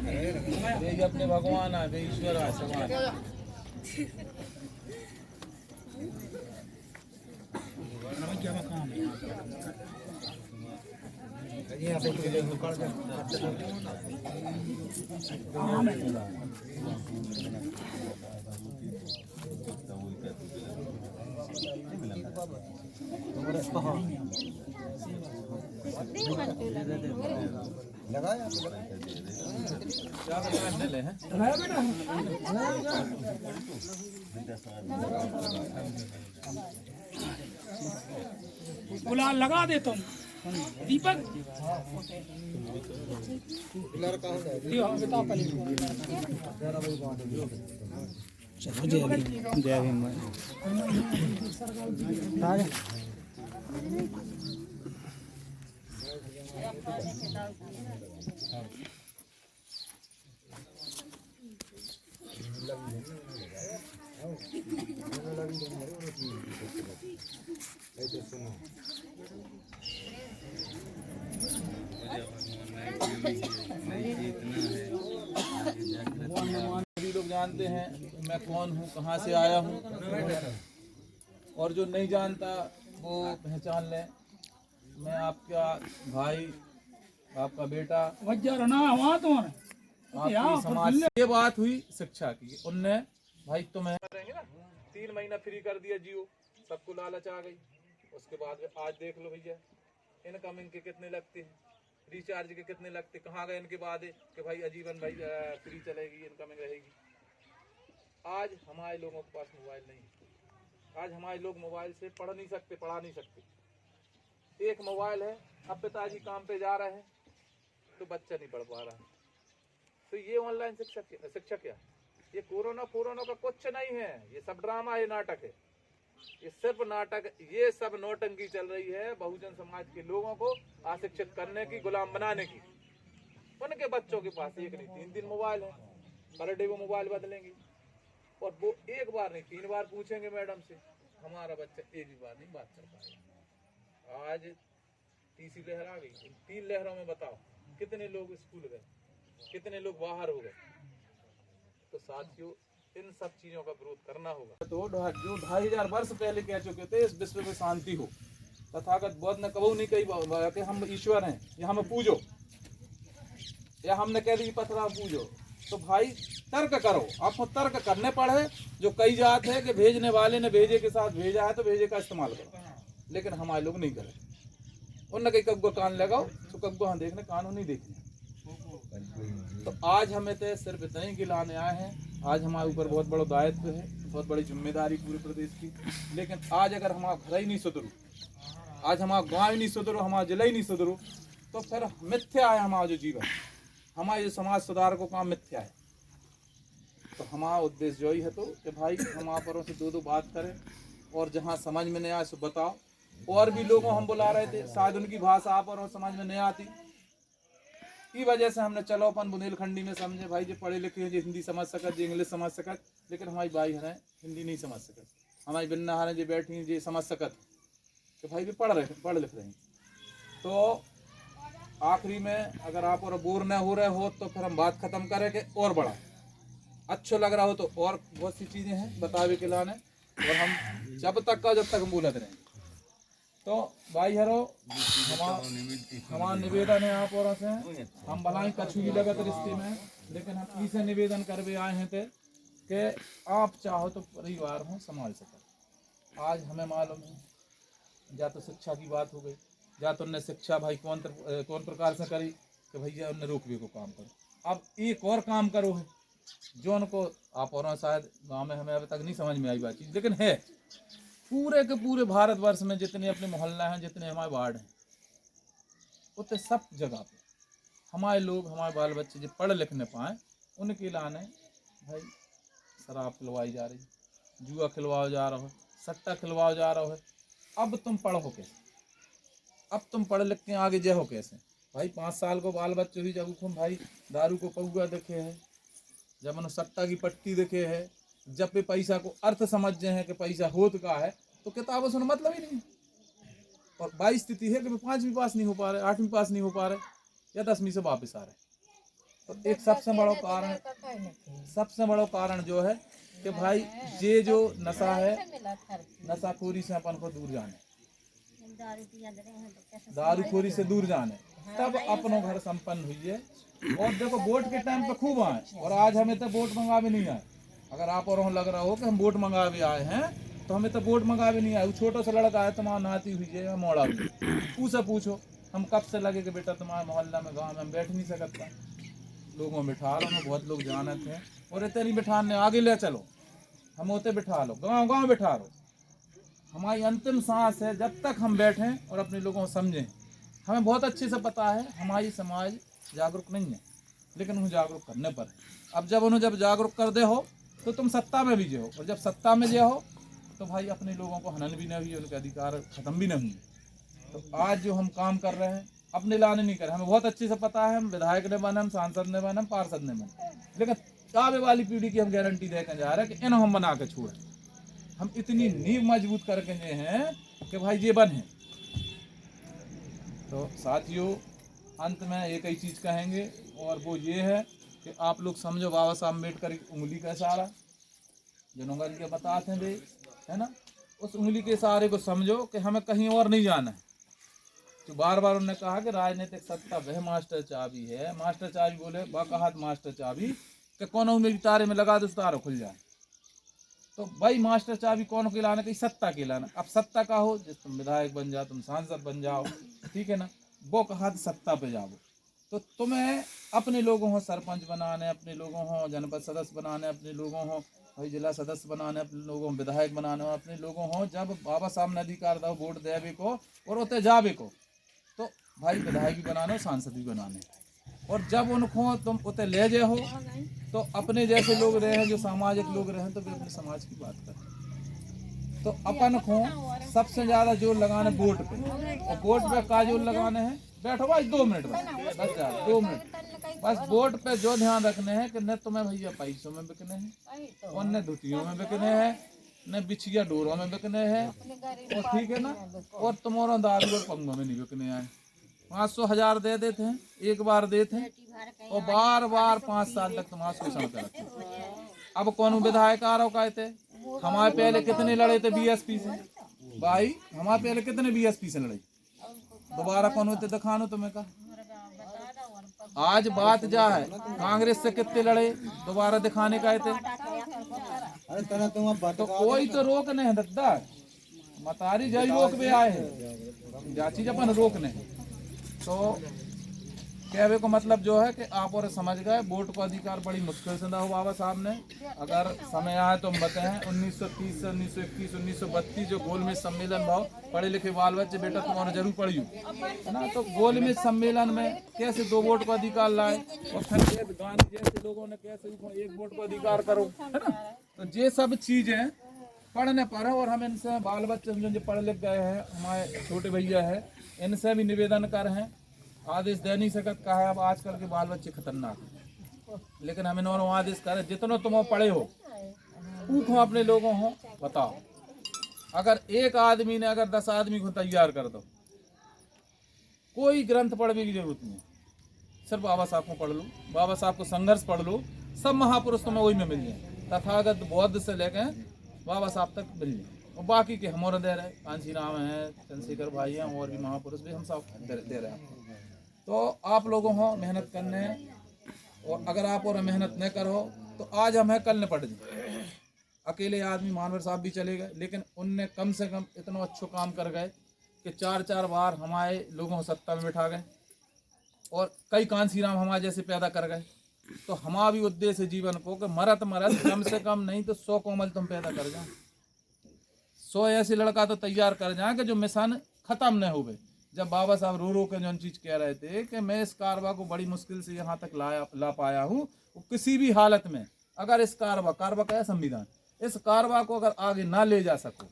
वे अपने भगवान है, वे ईश्वर है समान। लगाया गुलाल लगा दे तुम दीपक चलो जय भीम। सभी लोग जानते हैं मैं कौन हूँ, कहाँ से आया हूँ, और जो नहीं जानता वो पहचान ले। मैं आपका भाई, आपका बेटा, आपकी समाज से। ये बात हुई शिक्षा की, उनने भाई तुम्हें करेंगे ना 3 महीना फ्री कर दिया जियो, सबको लालच आ गई। उसके बाद आज देख लो भैया इनकमिंग के कितने लगते हैं, रिचार्ज के कितने लगते, कहाँ गए इनके बाद कि भाई आजीवन भाई फ्री चलेगी, इनकमिंग रहेगी। आज हमारे लोगों के पास मोबाइल नहीं है। आज हमारे लोग मोबाइल से पढ़ नहीं सकते, पढ़ा नहीं सकते। एक मोबाइल है, अब पिताजी काम पे जा रहे हैं तो बच्चा नहीं पढ़ पा रहा है। तो ये ऑनलाइन शिक्षा क्या? ये कोरोना का कुछ नहीं है, ये सब ड्रामा, ये नाटक है, ये सिर्फ नाटक। ये सब नौटंकी चल रही है बहुजन समाज के लोगों को अशिक्षित करने की, गुलाम बनाने की। उनके बच्चों के पास एक नहीं 3 मोबाइल है, पर डे वो मोबाइल बदलेंगे, और वो एक बार नहीं 3 बार पूछेंगे मैडम से। हमारा बच्चा एक भी बार नहीं बात कर पाएगा। आज तीसरी लहर आ गई, 3 लहरों में बताओ कितने लोग स्कूल गए, कितने लोग बाहर हो गए। तो साथियों इन सब चीजों का विरोध करना होगा। तो जो 2500 वर्ष पहले कह चुके थे इस विश्व में शांति हो, तथागत बौद्ध ने कबू नहीं कही कि हम ईश्वर हैं या हमें पूजो, या हमने कह दी पथरा पूजो। तो भाई तर्क करो, आपको तर्क करने पड़े। जो कई जात है कि भेजने वाले ने भेजे के साथ भेजा है तो भेजे का इस्तेमाल करो, लेकिन हमारे लोग नहीं करें। उनने कहीं कब्बो कान लगाओ तो कब्बो हम देखने, कानून नहीं देखने। तो आज हमें तो सिर्फ इतना ही गिलाने आए हैं। आज हमारे ऊपर बहुत बड़ा दायित्व है, बहुत बड़ी जिम्मेदारी पूरे प्रदेश की। लेकिन आज अगर हमारा घर ही नहीं सुधरू, आज हमारा गाँव ही नहीं सुधरू, हमारा जिला ही नहीं सुधरू, तो फिर मिथ्या है हमारा जो जीवन, हमारे जो समाज सुधार को काम मिथ्या है। तो हमारा उद्देश्य जो ही है तो कि भाई हम आप से 2 बात करें, और जहाँ समझ में नहीं आए सो बताओ। और भी लोगों हम बुला रहे थे, शायद उनकी भाषा आप और समझ में नहीं आती, ई वजह से हमने चलो अपन बुंदेलखंडी में समझे। भाई जो पढ़े लिखे हैं, जो हिंदी समझ सकत, जो इंग्लिश समझ सकत, लेकिन हमारी भाई हैं हिंदी नहीं समझ सकत। हमारी बिन्ना हारें जो बैठी हैं जो समझ सकत, तो भाई भी पढ़ लिख रहे हैं। तो आखिरी में अगर आप और बोर न हो रहे हो तो फिर हम बात खत्म करें कि और बड़ा अच्छा लग रहा हो तो और बहुत सी चीज़ें हैं बतावे के लाने, और हम जब तक हम बोलते रहेंगे। तो भाई हरो हमारा निवेदन है आप और से, हम भलाई कछु भी लगत रिश्ते में, लेकिन हम इसे निवेदन करवे आए हैं थे कि आप चाहो तो परिवार हो संभाल सके। आज हमें मालूम है या तो शिक्षा की बात हो गई, या तो उनने शिक्षा भाई कौन प्रकार से करी कि भैया उनने रोकवे को काम करो। अब एक और काम करो है जो उनको आप और शायद गाँव में हमें अभी तक नहीं समझ में आई बात चीज़, लेकिन है पूरे के पूरे भारतवर्ष में जितने अपने मोहल्ला हैं, जितने हमारे वार्ड हैं, उतने सब जगह पे हमारे लोग, हमारे बाल बच्चे जो पढ़ लिख न पाए, उनके लाने भाई शराब खिलवाई जा रही, जुआ खिलवाया जा रहा है, सट्टा खिलवाया जा रहा है। अब तुम पढ़ो कैसे? अब तुम पढ़ लिख के आगे जय हो कैसे? भाई 5 साल को बाल बच्चे हुई जब तुम भाई दारू को पौआ देखे है, जब उन्होंने सट्टा की पट्टी देखे है, जब भी पैसा को अर्थ समझ जाए हैं कि पैसा होत का है, तो किताबों से मतलब ही नहीं है। और 22 स्थिति है कि 5वीं पास नहीं हो पा रहे, 8वीं पास नहीं हो पा रहे, या 10वीं से वापस आ रहे। तो एक सबसे बड़ा कारण जो है कि भाई ये जो नशा है, नशाखोरी से अपन को दूर जाने, दारूखोरी से दूर जाने, तब अपनों घर संपन्न हुई है। और देखो वोट के टाइम पे खूब आए, और आज हमें तो वोट मंगा भी नहीं आए। अगर आप और लग रहा हो कि हम वोट मंगा भी आए हैं, तो हमें तो वोट मंगा भी नहीं आए। वो छोटा सा लड़का है तुम्हारा नाती हुई है मोड़ा हुई, उसे पूछो हम कब से लगे कि बेटा तुम्हारे मोहल्ला में गाँव में हम बैठ नहीं सकता, लोगों में बिठा लो, हम बहुत लोग जानत हैं, और इतने नहीं बिठाने आगे ले चलो, हम होते बिठा लो, गाँव गाँव बिठा लो। हमारी अंतिम सांस है जब तक हम बैठें और अपने लोगों को समझें। हमें बहुत अच्छे से पता है हमारी समाज जागरूक नहीं है, लेकिन उन्हें जागरूक करने पर है। अब जब उन्हें जागरूक कर दे हो तो तुम सत्ता में भी जे हो, और जब सत्ता में जे हो तो भाई अपने लोगों को हनन भी नहीं हुई, उनके अधिकार खत्म भी नहीं हुए। तो आज जो हम काम कर रहे हैं अपने लाने नहीं कर रहे, हमें बहुत अच्छे से पता है हम विधायक ने बने, हम सांसद ने बने, हम पार्षद ने बने, लेकिन आगे वाली पीढ़ी की हम गारंटी देकर जा रहे हैं कि इन्हें हम बना के छोड़े। हम इतनी नींव मजबूत करके गए हैं कि भाई ये बन है। तो साथियों, अंत में एक ही चीज़ कहेंगे, और वो ये है कि आप लोग समझो बाबा साहब अम्बेडकर की उंगली का इशारा जनोगल के बताते हैं, है ना, उस उंगली के इशारे को समझो कि हमें कहीं और नहीं जाना है। तो बार बार उन्होंने कहा कि राजनीतिक सत्ता वह मास्टर चाबी है, मास्टर चाबी बोले बाकाहात मास्टर चाबी कि कौन उंगली तारे में लगा दो तो तारा खुल जाए। तो भाई मास्टर चाबी कौन के लाना, कहीं सत्ता के लाना। अब सत्ता का हो जिस तुम विधायक बन जाओ, तुम सांसद बन जाओ, ठीक है ना, वो कहा सत्ता पे जाओ। तो तुम्हें अपने लोगों को सरपंच बनाने, अपने लोगों को जनपद सदस्य बनाने, अपने लोगों को भाई जिला सदस्य बनाने, अपने लोगों को विधायक बनाने, और अपने लोगों को जब बाबा साहब ने अधिकार दो वोट देवे को और उते जावे को, तो भाई विधायक भी बनाने, सांसद भी बनाने। और जब उनको तुम उते ले जाए हो तो अपने जैसे लोग रहे हैं, जो सामाजिक लोग रहे हैं, तो वे अपने समाज की बात करें। तो अपन को सबसे ज्यादा जोर लगाना वोट पे, और वोट पे का जोर लगाने हैं, बैठो भाई 2 मिनट बस जा 2 मिनट बस। वोट पे जो ध्यान रखने हैं कि न तुम्हें भैया पैसों में बिकने हैं, और न धुतियों में बिकने हैं, न बिछिया डोरों में बिकने हैं, और ठीक है ना, और तुम्हारा दारू और पंगों में नहीं बिकने आए। 500,000 दे देते हैं, एक बार देते हैं, और बार बार 5 साल तक तुम्हारा शोषण करते हैं। अब कौन विधायक आ रहा कहते हमारे पहले कितने लड़े थे बीएसपी से, भाई हमारे पहले कितने बीएसपी से लड़े, दोबारा कौन होते दिखानो तुम्हें का। आज बात जा है कांग्रेस से कितने लड़े, दोबारा दिखाने का थे। तो कोई तो रोक नहीं है दद्दा, मतारी जय रोक भी आए हैं, जा चीज अपन रोकने। तो कहने को मतलब जो है कि आप और समझ गए, वोट को अधिकार बड़ी मुश्किल से हो बाबा साहब ने। अगर समय आए तो हम बताएं 1930 से 1921 1932 जो गोलमेज सम्मेलन भाव, पढ़े लिखे बाल बच्चे बेटा तुम्हारा जरूर पढ़ियो, है ना। तो गोलमेज सम्मेलन में कैसे 2 वोट को अधिकार लाए, और फिर गांधी जैसे लोगों ने कैसे 1 वोट को अधिकार करो, है ना। तो ये सब चीजें पढ़ने पर है, और हम इनसे बाल बच्चे जो पढ़ लिख गए हैं, हमारे छोटे भैया है, इनसे भी निवेदन कर हैं, आदेश दे नहीं सकत कहा है। अब आजकल के बाल बच्चे खतरनाक हैं, लेकिन हम इन्होंने आदेश करें जितने तुम पढ़े हो ऊखो अपने लोगों हो बताओ। अगर एक आदमी ने अगर 10 आदमी को तैयार कर दो, कोई ग्रंथ पढ़ने की जरूरत नहीं, सिर्फ बाबा साहब को पढ़ लो, बाबा साहब को संघर्ष पढ़ लो, सब महापुरुष तुम्हें वही में मिल जाए, तथागत बौद्ध से लेकर बाबा साहब तक मिल जाए। और बाकी के हमारे दे रहे कांची राम हैं, चंद्रशेखर भाई हैं, और भी महापुरुष भी हम सब दे रहे हैं। तो आप लोगों को मेहनत करने हैं, और अगर आप और मेहनत न करो तो आज हम हैं कल न पड़ जाए। अकेले आदमी मानवर साहब भी चले गए, लेकिन उनने कम से कम इतना अच्छा काम कर गए कि 4-4 बार हमारे लोगों को सत्ता में बिठा गए, और कई कांसी राम हमारे जैसे पैदा कर गए। तो हमारा भी उद्देश्य जीवन को कि मरत कम से कम नहीं तो 100 कोमल तुम पैदा कर जाए, 100 ऐसे लड़का तो तैयार कर जाए कि जो मिशन खत्म न हुए। जब बाबा साहब रो के जो चीज कह रहे थे कि मैं इस कारवा को बड़ी मुश्किल से यहाँ तक ला पाया हूँ, किसी भी हालत में अगर इस कारवा का है संविधान, इस कारवा को अगर आगे ना ले जा सको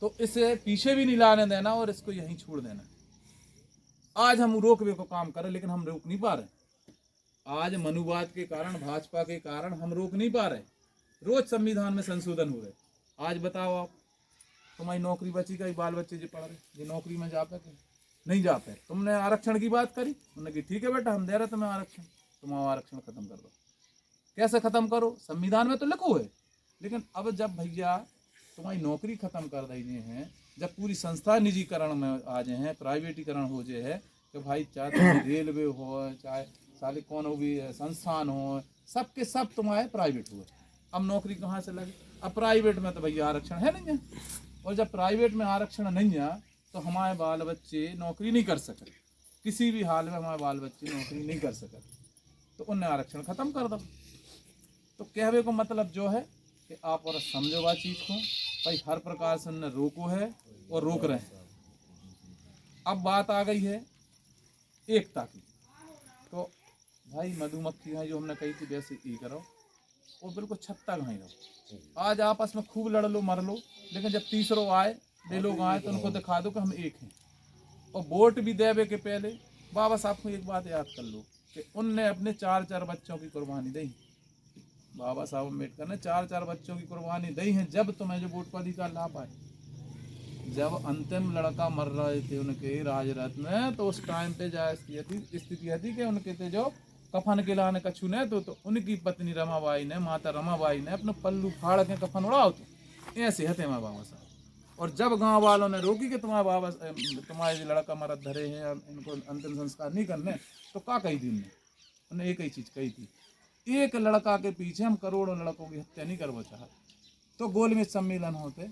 तो इसे पीछे भी नहीं लाने देना, और इसको यहीं छोड़ देना। आज हम रोकवे को काम करें, लेकिन हम रोक नहीं पा रहे। आज मनुवाद के कारण, भाजपा के कारण हम रोक नहीं पा रहे। रोज संविधान में संशोधन हो रहे। आज बताओ आप, तुम्हारी नौकरी बची गई, बाल बच्चे जो पढ़ रहे, ये नौकरी में जा पे नहीं जा पे। तुमने आरक्षण की बात करी, उन्होंने कहा ठीक है बेटा हम दे रहे तुम्हें आरक्षण, तुम आरक्षण खत्म कर दो। कैसे खत्म करो? संविधान में तो लिखो है, लेकिन अब जब भैया तुम्हारी नौकरी खत्म कर देने हैं, जब पूरी संस्था निजीकरण में आ जाए हैं, प्राइवेटीकरण हो जाए है, तो भाई चाहे तुम्हारी रेलवे हो, चाहे साले कौन हो भी संस्थान हो, सबके सब तुम्हारे प्राइवेट हुए। अब नौकरी कहाँ से लगे? अब प्राइवेट में तो भैया आरक्षण है नहीं है, और जब प्राइवेट में आरक्षण नहीं है तो हमारे बाल बच्चे नौकरी नहीं कर सके, किसी भी हाल में हमारे बाल बच्चे नौकरी नहीं कर सके, तो उन्हें आरक्षण खत्म कर दो। तो कहवे को मतलब जो है कि आप और समझो बात चीज को, भाई हर प्रकार से उन्हें रोको है और रोक रहे हैं। अब बात आ गई है एकता की, तो भाई मधुमक्खी है जो हमने कही थी वैसे ही करो, और बिल्कुल छत्ता घाई रहो। आज आपस में खूब लड़ लो मर लो, लेकिन जब तीसरों आए दे लोग आए तो उनको दिखा दो कि हम एक हैं। और वोट भी देवे के पहले बाबा साहब को एक बात याद कर लो कि उनने अपने 4 बच्चों की कुर्बानी दी। बाबा साहब अम्बेडकर ने 4 बच्चों की कुर्बानी दी है, जब तुम्हें जो वोट का अधिकार ला पाए। जब अंतिम लड़का मर रहे थे उनके राजरथ में, तो उस टाइम पे स्थिति थी कि उनके थे जो कफन के लाने कछु ने तो उनकी पत्नी रमाबाई ने, माता रमाबाई ने अपने पल्लू फाड़ के कफन उड़ाओ, तो ऐसे हते मैं बाबा साहब। और जब गांव वालों ने रोकी कि तुम्हारे जो लड़का मरद धरे हैं, इनको अंतिम संस्कार नहीं करने, तो क्या कही थी उन्हें एक ही चीज कही थी, एक लड़का के पीछे हम करोड़ों लड़कों की हत्या नहीं करवा चाहते। तो गोलमेज सम्मेलन होते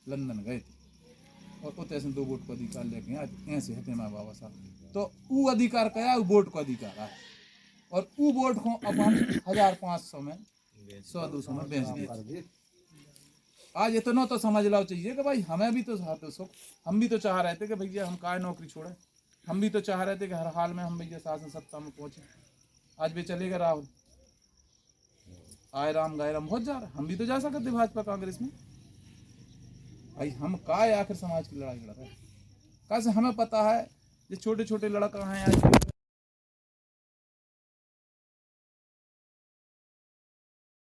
लंदन गए थे, और उतने से 2 वोट को अधिकार लेके आज ऐसे हते मैं बाबा साहब। तो वो अधिकार क्या, वो वोट को अधिकार है, और वो वोट को अपन 1500 में 100-200 में बेच दिए। आज इतना तो समझ लो चाहिए कि भाई हमें भी तो सुख, हम भी तो चाह रहे थे कि भैया हम काय नौकरी छोड़े, हम भी तो चाह रहे थे कि हर हाल में हम भैया शासन सत्ता में पहुंचे। आज भी चलेगा राहुल, आए राम गए राम बहुत जा रहा, हम भी तो जा सकते भाजपा कांग्रेस में। भाई हम काय आखिर समाज की लड़ाई लड़ रहे हैं? कैसे हमें पता है ये छोटे छोटे लड़का हैं आज